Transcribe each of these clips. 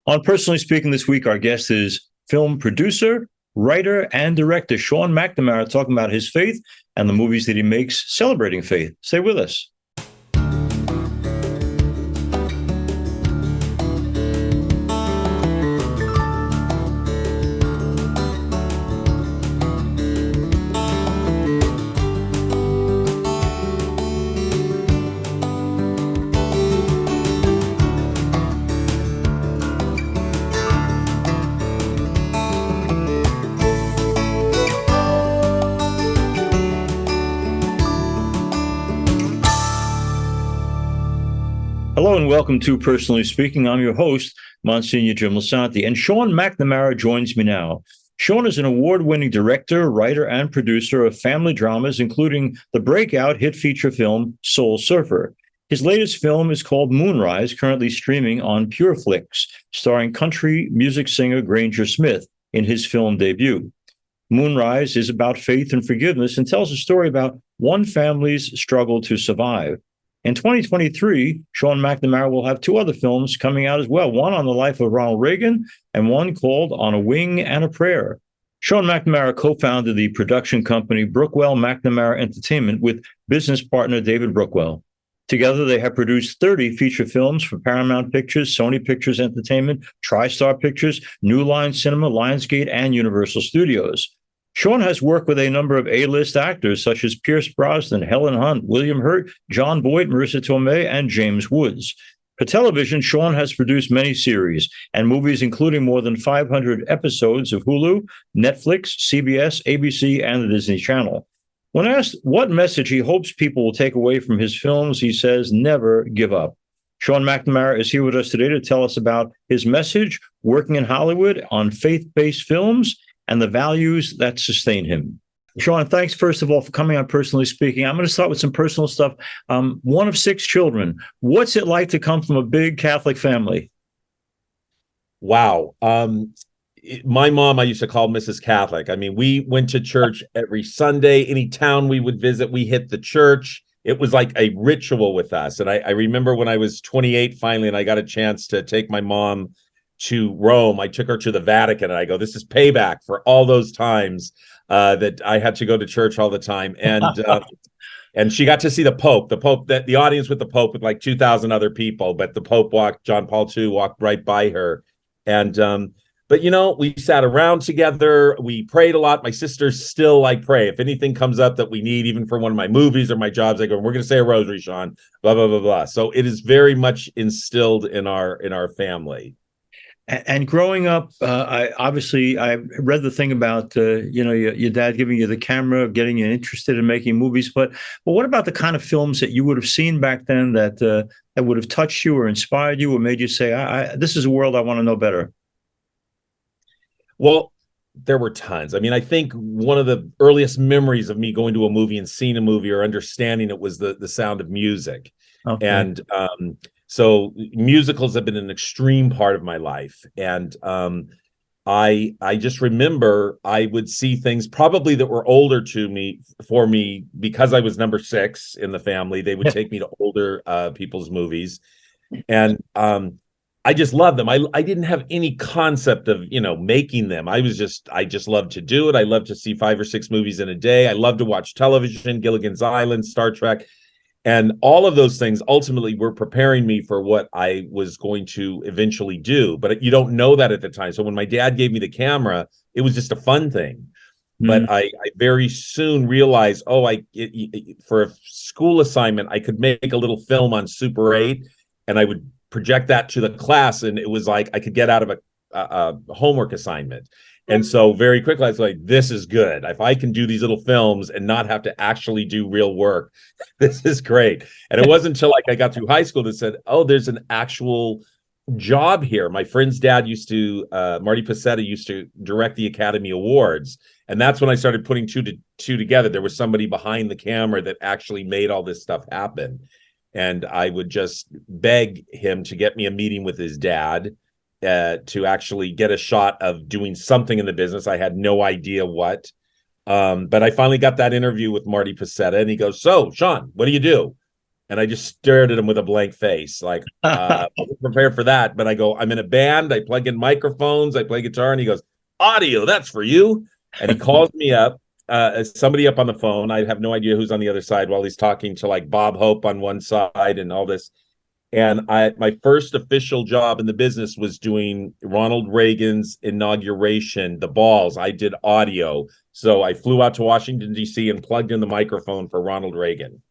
On Personally Speaking this week, our guest is film producer, writer, and director Sean McNamara, talking about his faith and the movies that he makes celebrating faith. Stay with us. Hello and welcome to Personally Speaking. I'm your host, Msgr Jim Lisante, and Sean McNamara joins me now. Sean is an award-winning director, writer, and producer of family dramas, including the breakout hit feature film Soul Surfer. His latest film is called Moonrise, currently streaming on PureFlix, starring country music singer Granger Smith in his film debut. Moonrise is about faith and forgiveness and tells a story about one family's struggle to survive. In 2023, Sean McNamara will have two other films coming out as well, one on the life of Ronald Reagan and one called On a Wing and a Prayer. Sean McNamara co-founded the production company Brookwell McNamara Entertainment with business partner David Brookwell. Together, they have produced 30 feature films for Paramount Pictures, Sony Pictures Entertainment, TriStar Pictures, New Line Cinema, Lionsgate, and Universal Studios. Sean has worked with a number of A-list actors such as Pierce Brosnan, Helen Hunt, William Hurt, John Boyd, Marissa Tomei, and James Woods. For television, Sean has produced many series and movies, including more than 500 episodes of Hulu, Netflix, CBS, ABC, and the Disney Channel. When asked what message he hopes people will take away from his films, he says, never give up. Sean McNamara is here with us today to tell us about his message, working in Hollywood on faith-based films, and the values that sustain him. Sean, thanks, first of all, for coming on Personally Speaking. I'm going to start with some personal stuff. One of 6 children. What's it like to come from a big Catholic family? Wow. My mom, I used to call Mrs. Catholic. I mean, we went to church every Sunday. Any town we would visit, we hit the church. It was like a ritual with us. And I remember when I was 28, finally, and I got a chance to take my mom to Rome. I took her to the Vatican, and I go, this is payback for all those times that I had to go to church all the time. And she got to see the Pope, that the audience with the Pope with like 2,000 other people, but the Pope John Paul II walked right by her. And but we sat around together, we prayed a lot. My sisters still pray. If anything comes up that we need, even for one of my movies or my jobs, I go, we're gonna say a rosary, Sean, blah, blah, blah, blah. So it is very much instilled in our family. And growing up, I read the thing about your dad giving you the camera, getting you interested in making movies. But what about the kind of films that you would have seen back then that would have touched you or inspired you or made you say, "This is a world I want to know better"? Well, there were tons. I mean, I think one of the earliest memories of me going to a movie and seeing a movie or understanding it was the sound of music, okay. And so musicals have been an extreme part of my life. And I just remember I would see things probably that were older for me because I was number 6 in the family. They would take me to older people's movies. And I just loved them. I didn't have any concept of, making them. I just loved to do it. I loved to see 5 or 6 movies in a day. I loved to watch television, Gilligan's Island, Star Trek. And all of those things ultimately were preparing me for what I was going to eventually do. But you don't know that at the time. So when my dad gave me the camera, it was just a fun thing. Mm-hmm. But I very soon realized, for a school assignment, I could make a little film on Super 8, and I would project that to the class. And it was like I could get out of a homework assignment. And so very quickly, I was like, this is good. If I can do these little films and not have to actually do real work, this is great. And it wasn't until I got through high school that said, there's an actual job here. My friend's dad Marty Pacetta used to direct the Academy Awards. And that's when I started putting two together. There was somebody behind the camera that actually made all this stuff happen. And I would just beg him to get me a meeting with his dad to actually get a shot of doing something in the business. I had no idea what. But I finally got that interview with Marty Pacetta, and he goes, "So, Sean, what do you do?" And I just stared at him with a blank face, like, I wasn't prepared for that. But I go, I'm in a band. I plug in microphones. I play guitar. And he goes, audio, that's for you. And he calls me up, somebody up on the phone. I have no idea who's on the other side while he's talking to like Bob Hope on one side and all this. And my first official job in the business was doing Ronald Reagan's inauguration, the balls. I did audio. So I flew out to Washington, D.C. and plugged in the microphone for Ronald Reagan.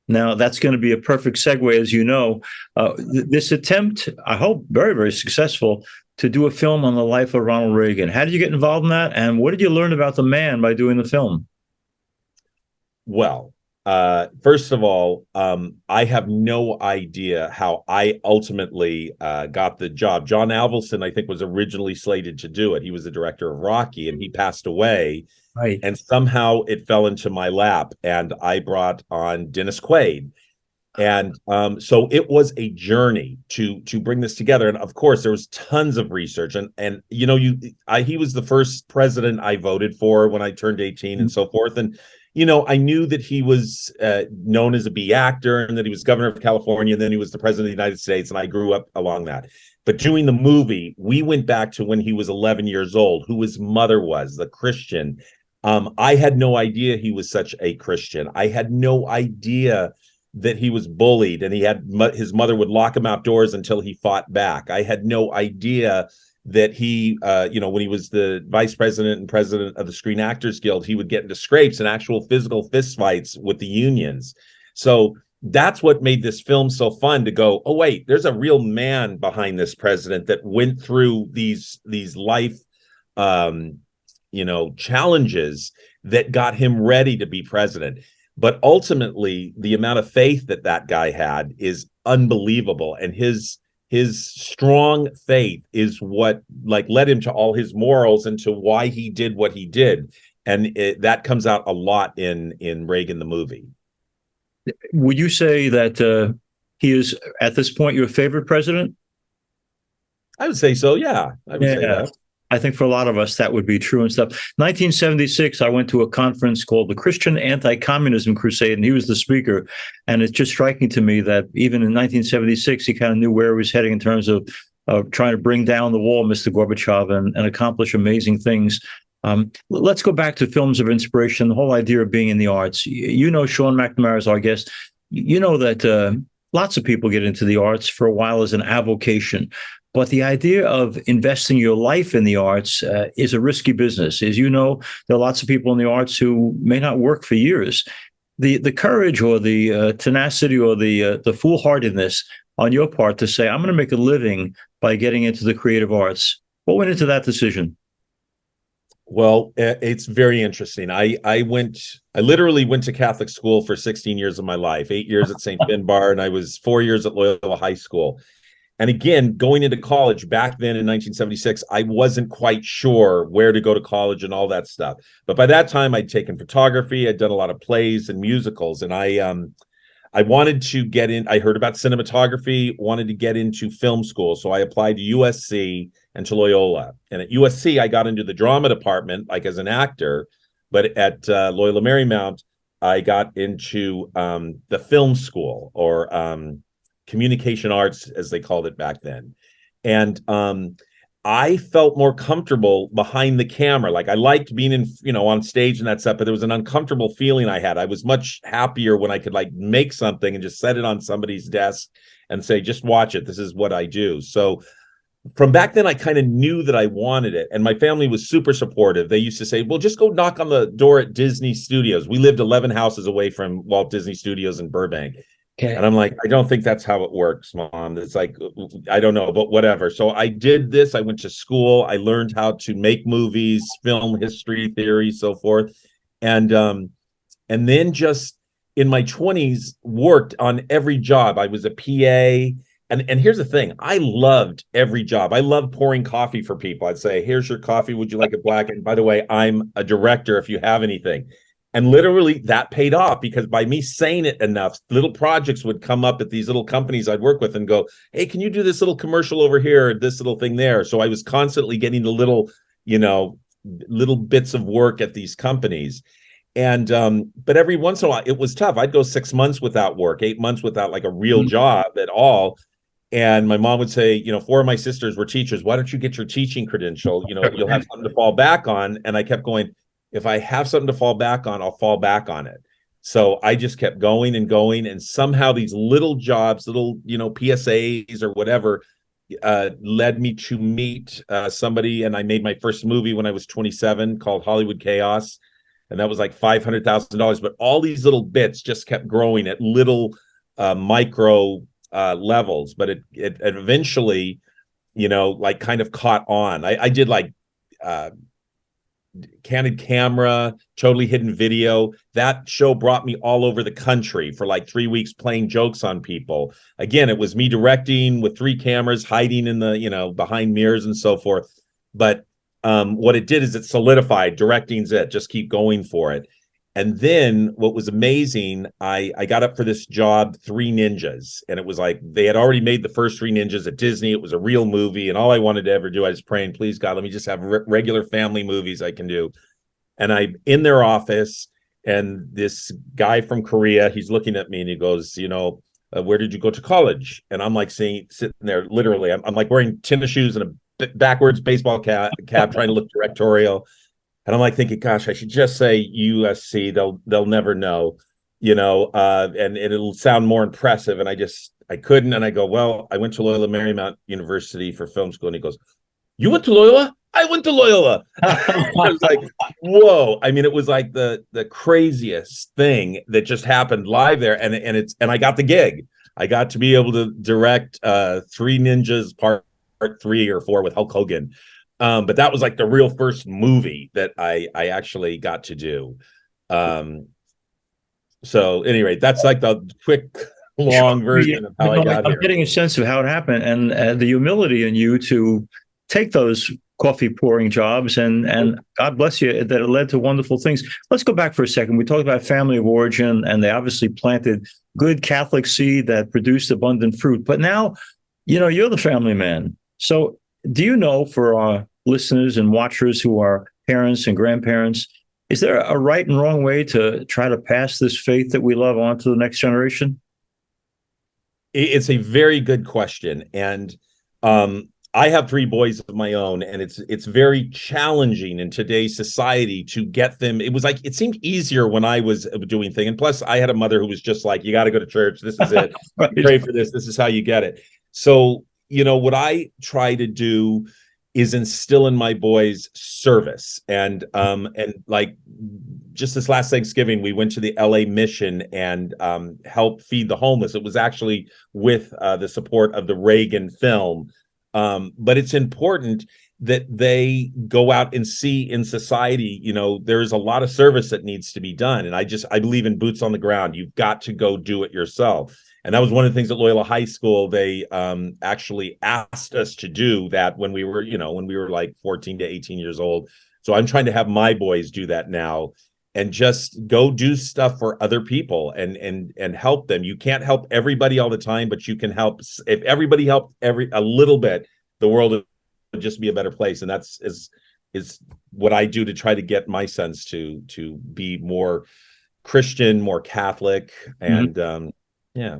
Now, that's going to be a perfect segue, as you know. This attempt, I hope, very, very successful, to do a film on the life of Ronald Reagan. How did you get involved in that? And what did you learn about the man by doing the film? Well, first of all, I have no idea how I ultimately got the job. John Avildsen, I think, was originally slated to do it. He was the director of Rocky, and he passed away. Right. And somehow it fell into my lap, and I brought on Dennis Quaid. And so it was a journey to bring this together. And of course, there was tons of research. And you know, he was the first president I voted for when I turned 18 and so forth. And you know, I knew that he was known as a B actor and that he was governor of California, and then he was the president of the United States, and I grew up along that. But doing the movie, we went back to when he was 11 years old, who his mother was, the Christian. I had no idea he was such a Christian. I had no idea that he was bullied, and his mother would lock him outdoors until he fought back. I had no idea that he, when he was the vice president and president of the Screen Actors Guild, he would get into scrapes and actual physical fistfights with the unions. So that's what made this film so fun, to go, oh, wait, there's a real man behind this president that went through these life, challenges that got him ready to be president. But ultimately, the amount of faith that guy had is unbelievable. And his strong faith is what led him to all his morals and to why he did what he did. And that comes out a lot in Reagan, the movie. Would you say that he is, at this point, your favorite president? I would say so, yeah. I would say that. I think for a lot of us, that would be true and stuff. 1976, I went to a conference called the Christian Anti-Communism Crusade, and he was the speaker. And it's just striking to me that even in 1976, he kind of knew where he was heading in terms of trying to bring down the wall, Mr. Gorbachev, and accomplish amazing things. Let's go back to films of inspiration, the whole idea of being in the arts. You know, Sean McNamara is our guest. You know that lots of people get into the arts for a while as an avocation. But the idea of investing your life in the arts is a risky business. As you know, there are lots of people in the arts who may not work for years. The courage or the tenacity or the foolhardiness on your part to say, I'm going to make a living by getting into the creative arts. What went into that decision? Well, it's very interesting. I literally went to Catholic school for 16 years of my life, 8 years at St. Finbar, and I was 4 years at Loyola High School. And again, going into college back then in 1976, I wasn't quite sure where to go to college and all that stuff. But by that time, I'd taken photography. I'd done a lot of plays and musicals. And I wanted to get in. I heard about cinematography, wanted to get into film school. So I applied to USC and to Loyola. And at USC, I got into the drama department, like as an actor. But at Loyola Marymount, I got into the film school, or communication arts, as they called it back then. And I felt more comfortable behind the camera. Like, I liked being in, on stage and that stuff, but there was an uncomfortable feeling I had. I was much happier when I could make something and just set it on somebody's desk and say, just watch it. This is what I do. So from back then, I kind of knew that I wanted it. And my family was super supportive. They used to say, well, just go knock on the door at Disney Studios. We lived 11 houses away from Walt Disney Studios in Burbank. Okay. And I'm like, I don't think that's how it works, Mom. It's like, I don't know, but whatever. So I did this. I went to school. I learned how to make movies, film history, theory, so forth. And then just in my 20s, worked on every job. I was a PA. And here's the thing. I loved every job. I loved pouring coffee for people. I'd say, here's your coffee. Would you like it black? And by the way, I'm a director if you have anything. And literally that paid off, because by me saying it enough, little projects would come up at these little companies I'd work with and go, hey, can you do this little commercial over here, or this little thing there? So I was constantly getting the little bits of work at these companies. And but every once in a while it was tough. I'd go 6 months without work, 8 months without like a real job at all. And my mom would say, you know, 4 of my sisters were teachers. Why don't you get your teaching credential? You know, you'll have something to fall back on. And I kept going, if I have something to fall back on, I'll fall back on it. So I just kept going and going. And somehow these little jobs, little, you know, PSAs or whatever, led me to meet somebody. And I made my first movie when I was 27 called Hollywood Chaos. And that was like $500,000. But all these little bits just kept growing at little micro levels. But it eventually, you know, like kind of caught on. I did like candid camera, totally hidden video. That show brought me all over the country for like 3 weeks playing jokes on people. Again, it was me directing with 3 cameras, hiding in the, you know, behind mirrors and so forth. But what it did is it solidified. Directing's it. Just keep going for it. And then what was amazing, I got up for this job, Three Ninjas. And it was like they had already made the first Three Ninjas at Disney. It was a real movie. And all I wanted to ever do, I was praying, please, God, let me just have regular family movies I can do. And I'm in their office, and this guy from Korea, he's looking at me and he goes, you know, where did you go to college? And I'm like sitting there, literally, I'm like wearing tennis shoes and a backwards baseball cap trying to look directorial. And I'm like thinking, gosh, I should just say USC. They'll never know, you know, and it'll sound more impressive. And I couldn't. And I go, well, I went to Loyola Marymount University for film school. And he goes, you went to Loyola? I went to Loyola. I was like, whoa. I mean, it was like the craziest thing that just happened live there. And I got the gig. I got to be able to direct Three Ninjas part 3 or 4 with Hulk Hogan. But that was like the real first movie that I actually got to do. So anyway, that's like the quick, long version of how I got here. I'm getting a sense of how it happened, and the humility in you to take those coffee pouring jobs, and God bless you that it led to wonderful things. Let's go back for a second. We talked about family of origin, and they obviously planted good Catholic seed that produced abundant fruit. But now, you know, you're the family man. So do you know, for our listeners and watchers who are parents and grandparents, is there a right and wrong way to try to pass this faith that we love on to the next generation? It's a very good question. And I have 3 boys of my own, and it's very challenging in today's society to get them. It was like, it seemed easier when I was doing things. And plus I had a mother who was just like, you got to go to church. This is it. Right. Pray for this. This is how you get it. So, you know, what I try to do is instill in my boys service. And like just this last Thanksgiving, we went to the LA mission and helped feed the homeless. It was actually with the support of the Reagan film. But it's important that they go out and see in society, you know, there's a lot of service that needs to be done. And I believe in boots on the ground. You've got to go do it yourself. And that was one of the things at Loyola High School. They actually asked us to do that when we were, you know, when we were like 14 to 18 years old. So I'm trying to have my boys do that now and just go do stuff for other people and help them. You can't help everybody all the time, but you can help. If everybody helped a little bit, the world would just be a better place. And that's is what I do to try to get my sons to be more Christian, more Catholic, and yeah.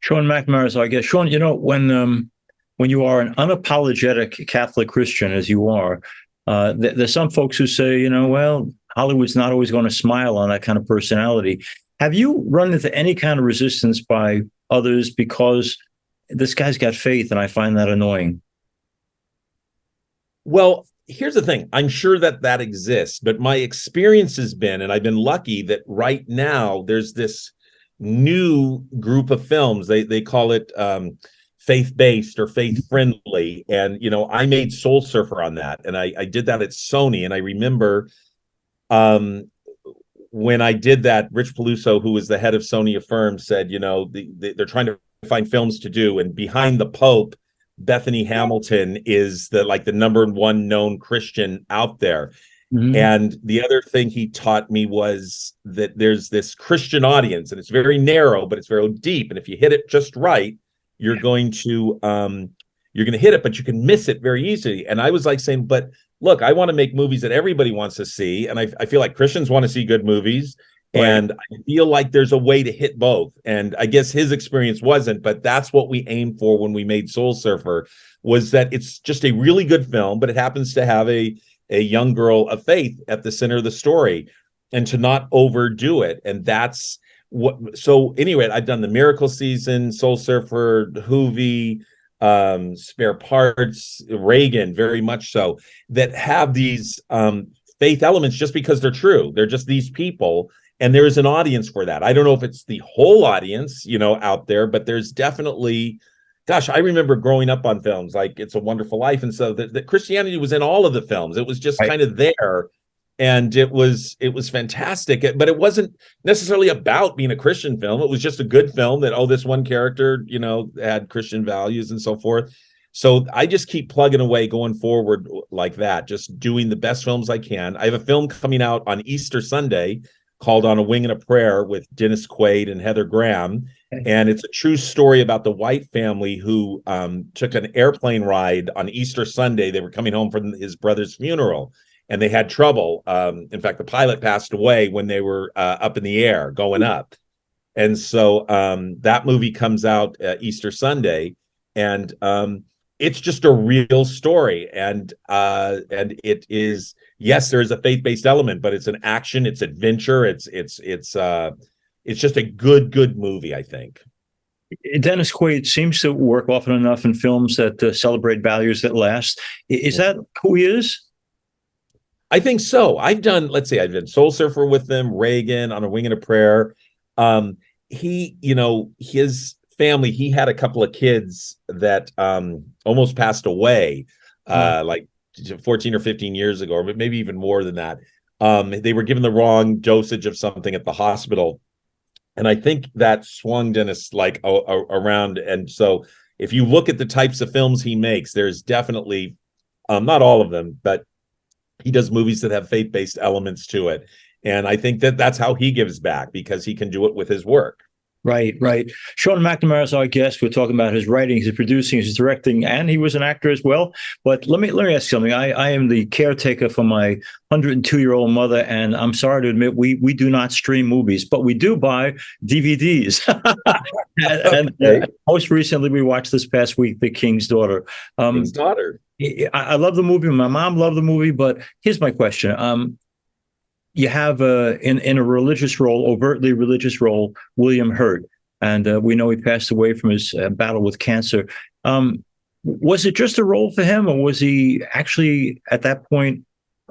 Sean McNamara is our guest. Sean, you know, when you are an unapologetic Catholic Christian, as you are, there's some folks who say, you know, well, Hollywood's not always going to smile on that kind of personality. Have you run into any kind of resistance by others because this guy's got faith, and I find that annoying? Well, here's the thing. I'm sure that exists, but my experience has been, and I've been lucky that right now there's this new group of films. They call it faith-based or faith-friendly. And, you know, I made Soul Surfer on that. And I did that at Sony. And I remember when I did that, Rich Peluso, who was the head of Sony Affirmed, said, you know, they're trying to find films to do. And behind the Pope, Bethany Hamilton is the number 1 known Christian out there. Mm-hmm. And the other thing he taught me was that there's this Christian audience, and it's very narrow, but it's very deep. And if you hit it just right, you're going to hit it, but you can miss it very easily. And I was like saying, but look, I want to make movies that everybody wants to see, and I feel like Christians want to see good movies. Right. And I feel like there's a way to hit both. And I guess his experience wasn't, but that's what we aimed for when we made Soul Surfer, was that it's just a really good film, but it happens to have a young girl of faith at the center of the story, and to not overdo it. And that's what, so anyway, I've done the Miracle Season, Soul Surfer, Hoovie, Spare Parts, Reagan, very much so, that have these faith elements just because they're true. They're just these people. And there is an audience for that. I don't know if it's the whole audience, out there, but there's definitely, gosh, I remember growing up on films like It's a Wonderful Life. And so the Christianity was in all of the films. It was just kind of there. And it was fantastic. But it wasn't necessarily about being a Christian film. It was just a good film that, this one character, had Christian values and so forth. So I just keep plugging away going forward like that, just doing the best films I can. I have a film coming out on Easter Sunday called On a Wing and a Prayer with Dennis Quaid and Heather Graham. And it's a true story about the White family who took an airplane ride on Easter Sunday. They were coming home from his brother's funeral, and they had trouble. In fact, the pilot passed away when they were up in the air going up. And so that movie comes out Easter Sunday, and it's just a real story. And it is, yes, there is a faith-based element, but it's an action, it's adventure, it's just a good movie, I think. Dennis Quaid seems to work often enough in films that celebrate values that last. Is that who he is? I think so. I've done Soul Surfer with them, Reagan, On a Wing and a Prayer. He, his family, he had a couple of kids that almost passed away, like 14 or 15 years ago, or maybe even more than that. They were given the wrong dosage of something at the hospital. And I think that swung Dennis around. And so if you look at the types of films he makes, there's definitely, not all of them, but he does movies that have faith-based elements to it. And I think that's how he gives back, because he can do it with his work. Right. Sean McNamara is our guest. We're talking about his writing, his producing, his directing, and he was an actor as well. But let me ask something. I am the caretaker for my 102-year-old mother, and I'm sorry to admit we do not stream movies, but we do buy DVDs. and most recently, we watched this past week, The King's Daughter. King's Daughter. I love the movie. My mom loved the movie, but here's my question. You have in a religious role, overtly religious role, William Hurt, and we know he passed away from his battle with cancer. Was it just a role for him, or was he actually at that point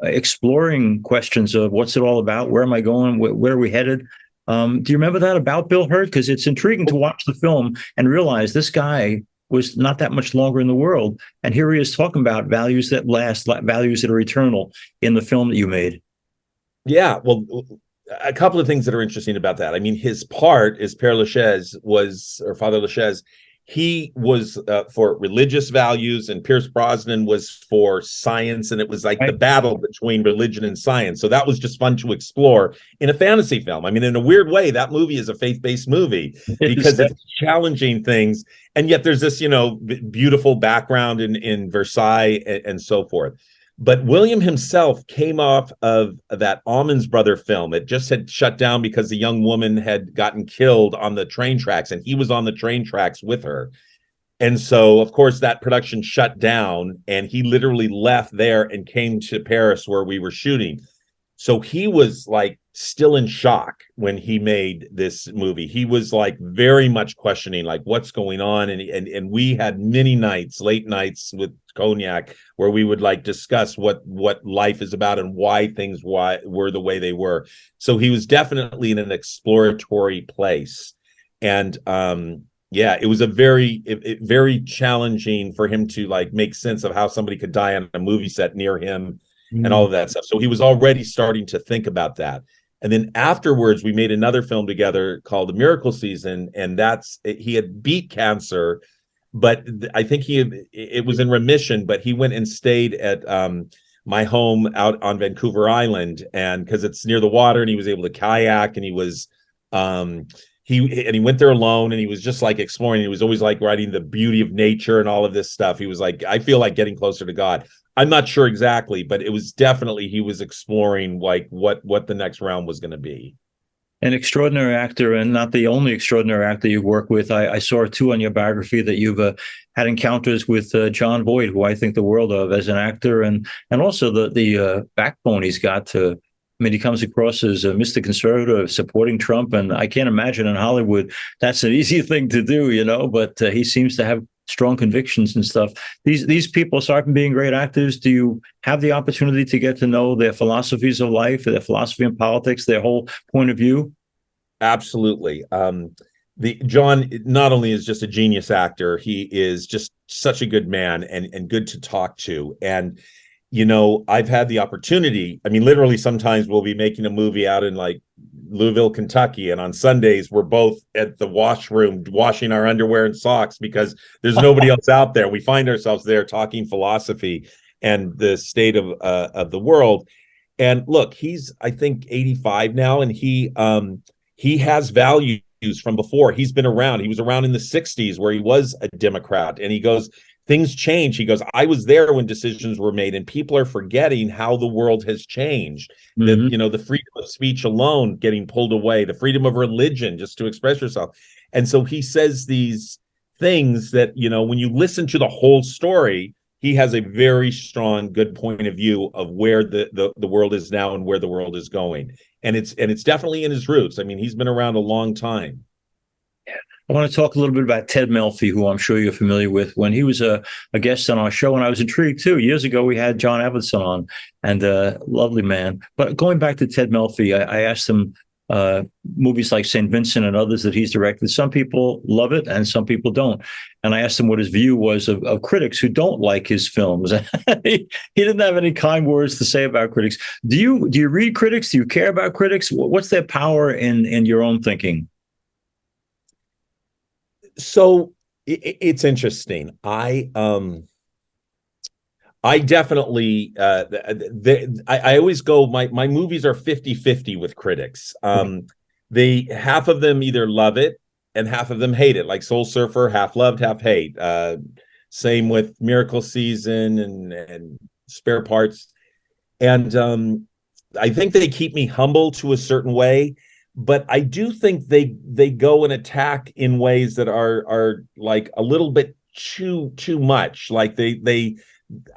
exploring questions of what's it all about? Where am I going? Where are we headed? Do you remember that about Bill Hurt? Because it's intriguing to watch the film and realize this guy was not that much longer in the world, and here he is talking about values that last, values that are eternal in the film that you made. Yeah, well, a couple of things that are interesting about that. I mean, his part is Father Lachaise. He was for religious values, and Pierce Brosnan was for science, and it was like the battle between religion and science. So that was just fun to explore in a fantasy film. I mean, in a weird way, that movie is a faith-based movie because it's challenging things, and yet there's this, beautiful background in Versailles and so forth. But William himself came off of that Almond's Brother film. It just had shut down because the young woman had gotten killed on the train tracks, and he was on the train tracks with her. And so, of course, that production shut down, and he literally left there and came to Paris where we were shooting. So he was still in shock when he made this movie. He was very much questioning what's going on. And we had many nights, late nights with cognac, where we would discuss what life is about and why things were the way they were. So he was definitely in an exploratory place. And it was a very challenging for him to make sense of how somebody could die on a movie set near him and all of that stuff. So he was already starting to think about that. And then afterwards, we made another film together called The Miracle Season, and he had beat cancer, but I think it was in remission. But he went and stayed at my home out on Vancouver Island, and because it's near the water, and he was able to kayak, and he was he went there alone, and he was just exploring. He was always writing the beauty of nature and all of this stuff. He was I feel like getting closer to God. I'm not sure exactly, but it was definitely he was exploring like what the next round was going to be. An extraordinary actor, and not the only extraordinary actor you've worked with. I saw too on your biography that you've had encounters with John Boyd, who I think the world of as an actor, and also the backbone he's got to. I mean, he comes across as Mr. Conservative, supporting Trump, and I can't imagine in Hollywood that's an easy thing to do, you know. But he seems to have strong convictions and stuff. These people, aside from being great actors, do you have the opportunity to get to know their philosophies of life, their philosophy in politics, their whole point of view? Absolutely. The John not only is just a genius actor, he is just such a good man and good to talk to. And you know, I've had the opportunity. I mean, literally, sometimes we'll be making a movie out in like Louisville, Kentucky, and on Sundays we're both at the washroom washing our underwear and socks because there's nobody else out there. We find ourselves there talking philosophy and the state of the world. And look, he's I think 85 now, and he has values from before. He's been around. He was around in the 60s where he was a Democrat, and he goes, things change. He goes, I was there when decisions were made, and people are forgetting how the world has changed. That, you know, the freedom of speech alone getting pulled away, the freedom of religion just to express yourself. And so he says these things that, you know, when you listen to the whole story, he has a very strong, good point of view of where the world is now and where the world is going. And it's definitely in his roots. I mean, he's been around a long time. I want to talk a little bit about Ted Milfy, who I'm sure you're familiar with. When he was a guest on our show, and I was intrigued too. Years ago, we had John Everson on, and lovely man. But going back to Ted Milfy, I asked him movies like St. Vincent and others that he's directed. Some people love it, and some people don't. And I asked him what his view was of critics who don't like his films. he didn't have any kind words to say about critics. Do you read critics? Do you care about critics? What's their power in your own thinking? So it's interesting. I definitely I always go, my movies are 50-50 with critics. They half of them either love it and half of them hate it, like Soul Surfer, half loved, half hate. Same with Miracle Season and Spare Parts. And I think they keep me humble to a certain way. But I do think they go and attack in ways that are like a little bit too much. Like they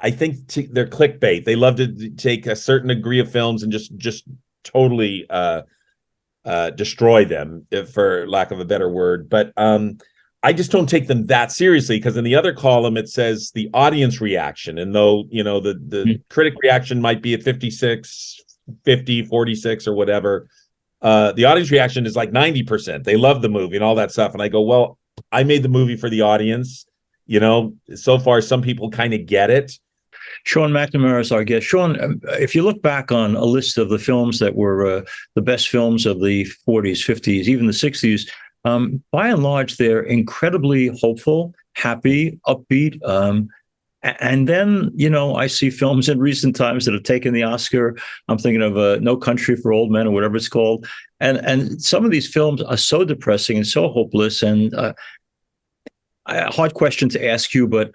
I think they're clickbait. They love to take a certain degree of films and just totally destroy them, for lack of a better word. But I just don't take them that seriously, because in the other column it says the audience reaction, and though you know the critic reaction might be at 56, 50, 46 or whatever. The audience reaction is like 90%. They love the movie and all that stuff. And I go, well, I made the movie for the audience. You know, so far, some people kind of get it. Sean McNamara is our guest. Sean, if you look back on a list of the films that were the best films of the 40s, 50s, even the 60s, by and large, they're incredibly hopeful, happy, upbeat. And then, you know, I see films in recent times that have taken the Oscar. I'm thinking of No Country for Old Men or whatever it's called. And some of these films are so depressing and so hopeless. And a hard question to ask you, but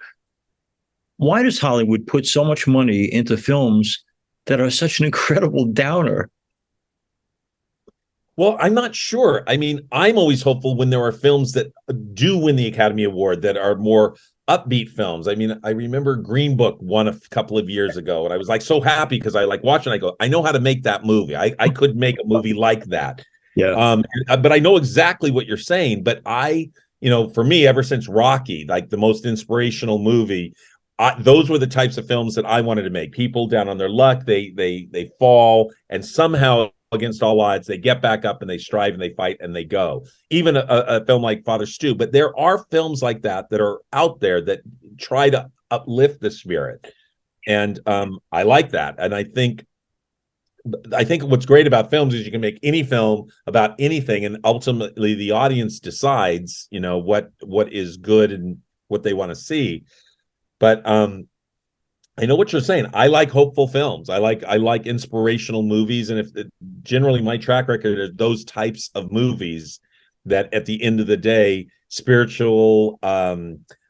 why does Hollywood put so much money into films that are such an incredible downer? Well, I'm not sure. I mean, I'm always hopeful when there are films that do win the Academy Award that are more upbeat films. I mean, I remember Green Book won a couple of years ago, and I was like so happy because I like watching. I go, I know how to make that movie. I could make a movie like that. Yeah. But I know exactly what you're saying. But you know, for me, ever since Rocky, like the most inspirational movie, those were the types of films that I wanted to make. People down on their luck, they fall, and somehow against all odds, they get back up and they strive and they fight and they go. Even a film like Father Stu. But there are films like that are out there that try to uplift the spirit. And I like that. And I think what's great about films is you can make any film about anything, and ultimately the audience decides, you know, what is good and what they want to see. But I know what you're saying. I like hopeful films. I like inspirational movies, and generally my track record is those types of movies that at the end of the day, spiritual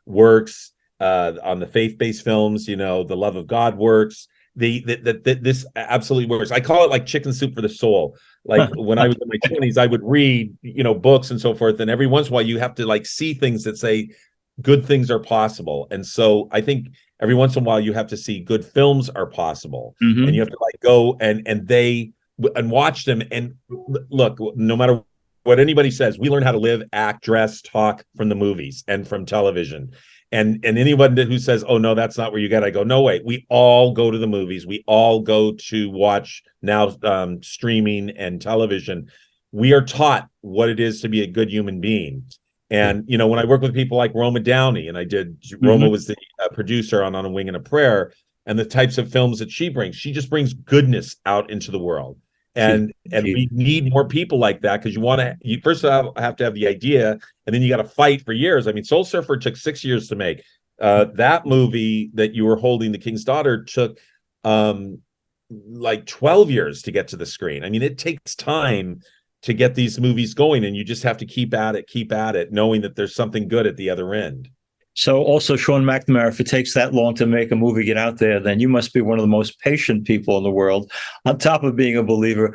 works, on the faith-based films, the love of God works. This absolutely works. I call it like chicken soup for the soul. Like when I was in my 20s, I would read, books and so forth. And every once in a while you have to like see things that say good things are possible. And so I think every once in a while you have to see good films are possible. Mm-hmm. And you have to like go and watch them. And look, no matter what anybody says, we learn how to live, act, dress, talk from the movies and from television. And anyone who says, oh, no, that's not where you get it, I go, no, wait, we all go to the movies. We all go to watch now streaming and television. We are taught what it is to be a good human being. And, when I work with people like Roma Downey, and Roma was the producer on A Wing and a Prayer, and the types of films that she just brings goodness out into the world. And we need more people like that, because you first have to have the idea, and then you got to fight for years. I mean, Soul Surfer took 6 years to make. That movie that you were holding, The King's Daughter, took like 12 years to get to the screen. I mean, it takes time to get these movies going, and you just have to keep at it, knowing that there's something good at the other end. So also, Sean McNamara, if it takes that long to make a movie get out there, then you must be one of the most patient people in the world, on top of being a believer.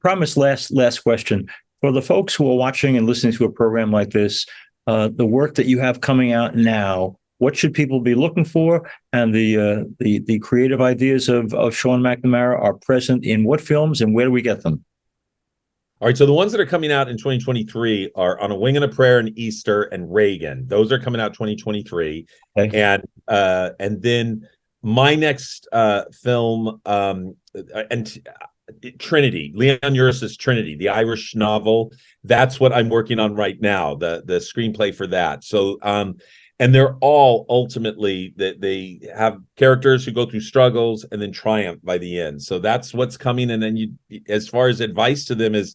Promise last question. For the folks who are watching and listening to a program like this, the work that you have coming out now, what should people be looking for? And the creative ideas of Sean McNamara are present in what films, and where do we get them? All right, so the ones that are coming out in 2023 are On a Wing and a Prayer and Easter and Reagan. Those are coming out 2023. Okay. And then my next film, Trinity, Leon Uris's Trinity, the Irish novel. That's what I'm working on right now, the screenplay for that. So, and they're all ultimately that they have characters who go through struggles and then triumph by the end. So that's what's coming. And then as far as advice to them is,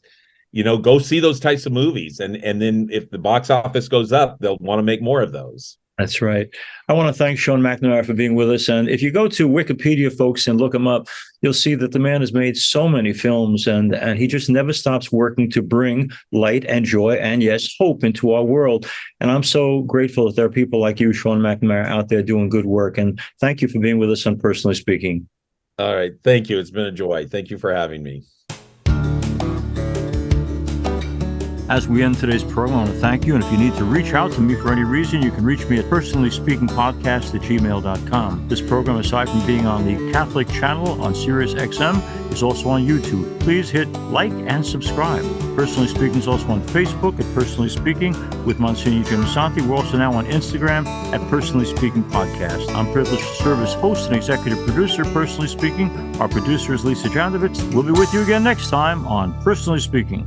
go see those types of movies. And then if the box office goes up, they'll want to make more of those. That's right. I want to thank Sean McNamara for being with us. And if you go to Wikipedia, folks, and look him up, you'll see that the man has made so many films, and he just never stops working to bring light and joy and, yes, hope into our world. And I'm so grateful that there are people like you, Sean McNamara, out there doing good work. And thank you for being with us on Personally Speaking. All right. Thank you. It's been a joy. Thank you for having me. As we end today's program, I want to thank you. And if you need to reach out to me for any reason, you can reach me at personallyspeakingpodcast@gmail.com. This program, aside from being on the Catholic channel on Sirius XM, is also on YouTube. Please hit like and subscribe. Personally Speaking is also on Facebook at Personally Speaking with Msgr Jim Lisante. We're also now on Instagram at Personally Speaking Podcast. I'm privileged to serve as host and executive producer, Personally Speaking. Our producer is Lisa Jandovitz. We'll be with you again next time on Personally Speaking.